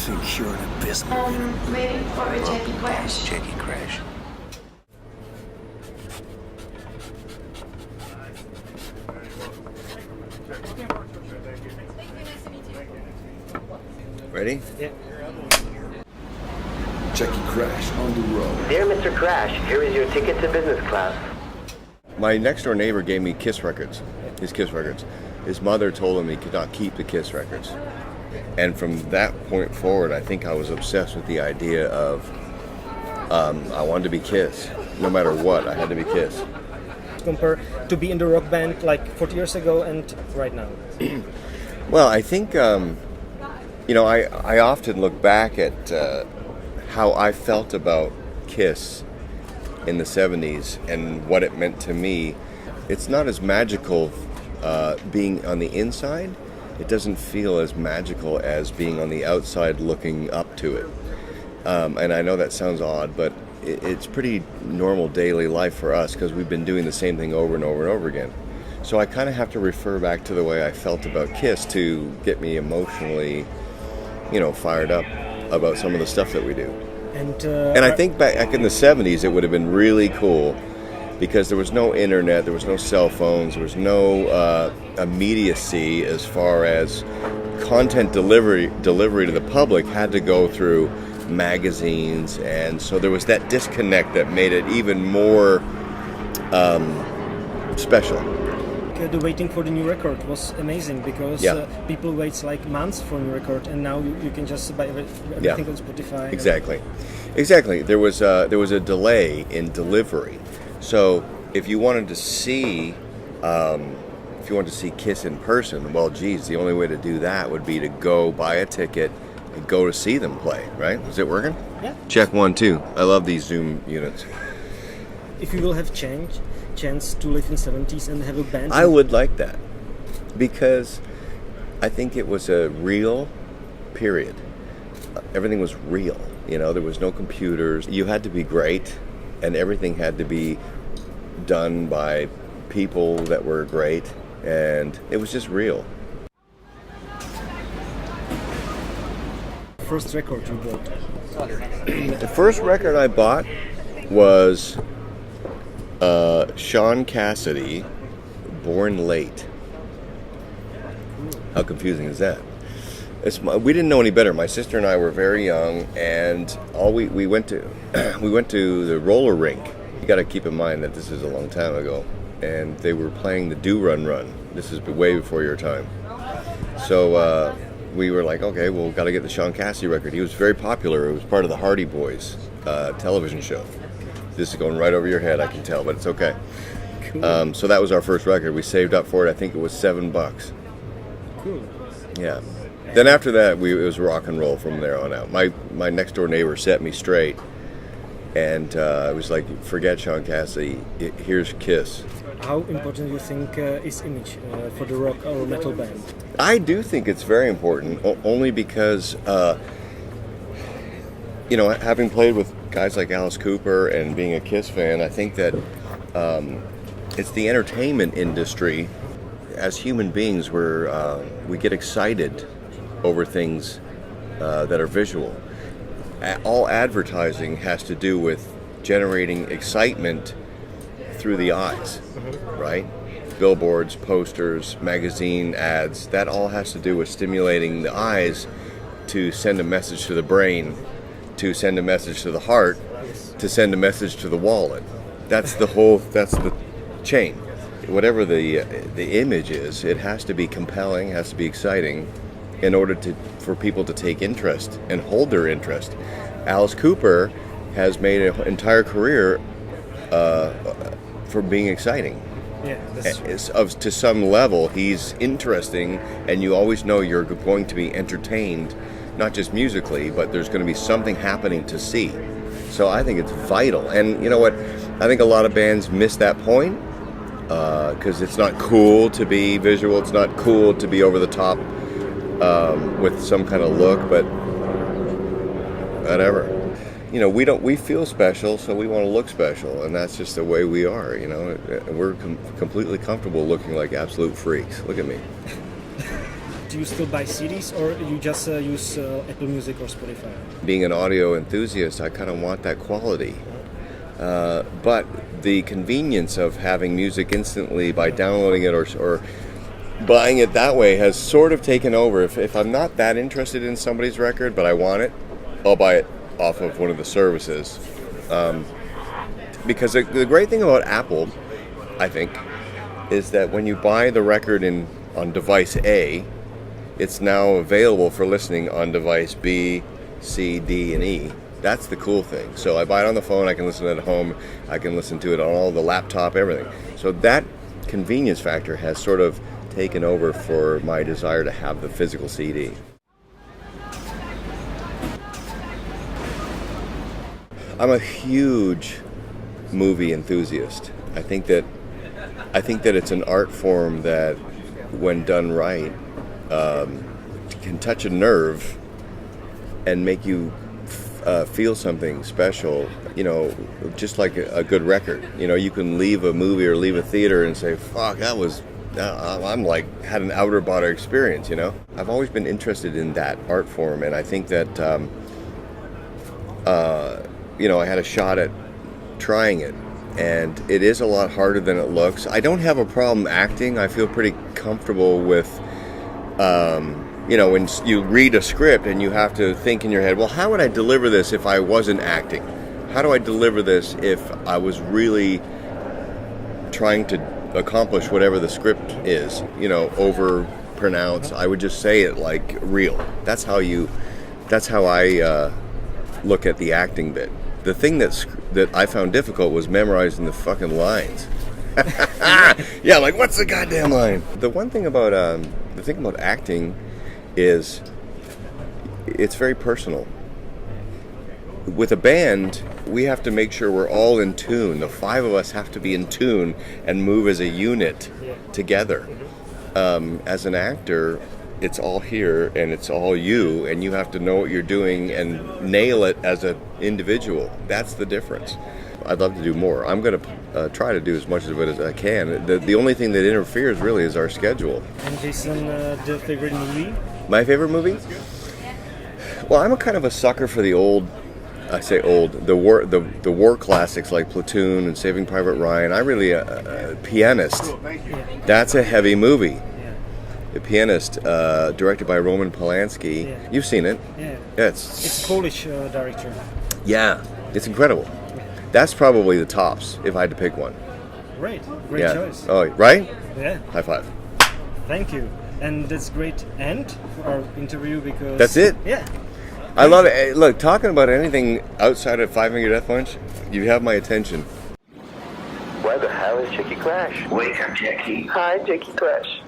think you're an abysmal. Waiting for a Jackie crash. Jackie crash. Ready? Yeah. Jackie Crash on the road. Dear Mr. Crash, here is your ticket to business class. My next door neighbor gave me Kiss records, his Kiss records. His mother told him he could not keep the Kiss records. And from that point forward, I think I was obsessed with the idea of I wanted to be Kiss. No matter what, I had to be Kiss. Compare to be in the rock band like 40 years ago and right now. Well, I think, I often look back at how I felt about Kiss in the 70s and what it meant to me. It's not as magical being on the inside. It doesn't feel as magical as being on the outside looking up to it. And I know that sounds odd, but it's pretty normal daily life for us because we've been doing the same thing over and over and over again. So I kind of have to refer back to the way I felt about Kiss to get me emotionally, fired up about some of the stuff that we do. And I think back in the 70s, it would have been really cool because there was no internet, there was no cell phones, there was no immediacy as far as content delivery to the public had to go through magazines, and so there was that disconnect that made it even more special. The waiting for the new record was amazing because people wait like months for a new record, and now you can just buy everything on Spotify. Exactly. There was a delay in delivery, so if you wanted to see Kiss in person, well, geez, the only way to do that would be to go buy a ticket and go to see them play. Right? Is it working? Yeah. Check 1 2. I love these Zoom units. If you will have chance to live in 70s and have a band, I would like that because I think it was a real period. Everything was real. There was no computers. You had to be great, and everything had to be done by people that were great, and it was just real. First record you bought? The first record I bought was Sean Cassidy, Born Late. How confusing is that? We didn't know any better. My sister and I were very young, and we went to the roller rink. You got to keep in mind that this is a long time ago, and they were playing the Do Run Run. This is way before your time. So we were like, okay, well, got to get the Sean Cassidy record. He was very popular. It was part of the Hardy Boys television show. This is going right over your head, I can tell, but it's okay. Cool. So that was our first record. We saved up for it. I think it was $7. Cool. Yeah. Then after that, it was rock and roll from there on out. My next door neighbor set me straight, and it was like, forget Sean Cassidy. Here's Kiss. How important do you think is image for the rock or metal band? I do think it's very important, only because having played with guys like Alice Cooper and being a Kiss fan, I think that it's the entertainment industry. As human beings, we get excited over things that are visual. All advertising has to do with generating excitement through the eyes, right? Billboards, posters, magazine ads, that all has to do with stimulating the eyes to send a message to the brain, to send a message to the heart, to send a message to the wallet. That's the chain. Whatever the image is, it has to be compelling, has to be exciting in order for people to take interest and hold their interest. Alice Cooper has made an entire career for being exciting. Yeah, that's true. To some level, he's interesting, and you always know you're going to be entertained, not just musically, but there's going to be something happening to see. So I think it's vital. And you know what? I think a lot of bands miss that point because it's not cool to be visual. It's not cool to be over the top with some kind of look, but whatever. We feel special, so we want to look special, and that's just the way we are. We're completely comfortable looking like absolute freaks. Look at me. you still buy CDs or you just use Apple Music or Spotify? Being an audio enthusiast, I kind of want that quality. But the convenience of having music instantly by downloading it or buying it that way has sort of taken over. If I'm not that interested in somebody's record, but I want it, I'll buy it off of one of the services. Because the great thing about Apple, I think, is that when you buy the record on device A, it's now available for listening on device B, C, D, and E. That's the cool thing. So I buy it on the phone, I can listen to it at home, I can listen to it on all the laptop, everything. So that convenience factor has sort of taken over for my desire to have the physical CD. I'm a huge movie enthusiast. I think that it's an art form that, when done right, can touch a nerve and make you feel something special. You know, just like a good record. You know, you can leave a movie or leave a theater and say, "Fuck, that was." I'm like had an outer body experience. You know, I've always been interested in that art form, and I think that you know, I had a shot at trying it, and it is a lot harder than it looks. I don't have a problem acting. I feel pretty comfortable with, you know, when you read a script and you have to think in your head, well, how would I deliver this if I wasn't acting? How do I deliver this if I was really trying to accomplish whatever the script is, you know, over pronounce? I would just say it like real. That's how I look at the acting bit. The thing that I found difficult was memorizing the fucking lines. Yeah, like what's the goddamn line? The thing about acting is it's very personal. With a band, we have to make sure we're all in tune. The five of us have to be in tune and move as a unit together. As an actor, it's all here and it's all you, and you have to know what you're doing and nail it as an individual. That's the difference. I'd love to do more. I'm going to try to do as much of it as I can. The only thing that interferes really is our schedule. And Jason, the favorite movie? My favorite movie? Well, I'm a kind of a sucker for the old. I say old. The war classics like Platoon and Saving Private Ryan. I really Pianist. That's a heavy movie. The Pianist, directed by Roman Polanski. Yeah. You've seen it. Yeah. It's a Polish director. Yeah, it's incredible. That's probably the tops if I had to pick one. Great choice. Oh, right? Yeah. High five. Thank you. And that's great end for our interview because... That's it? Yeah. I love it. Look, talking about anything outside of Five Finger Death Punch, you have my attention. Why the hell is Jackie Crash? Wake up, Jackie. Hi, Jackie Crash.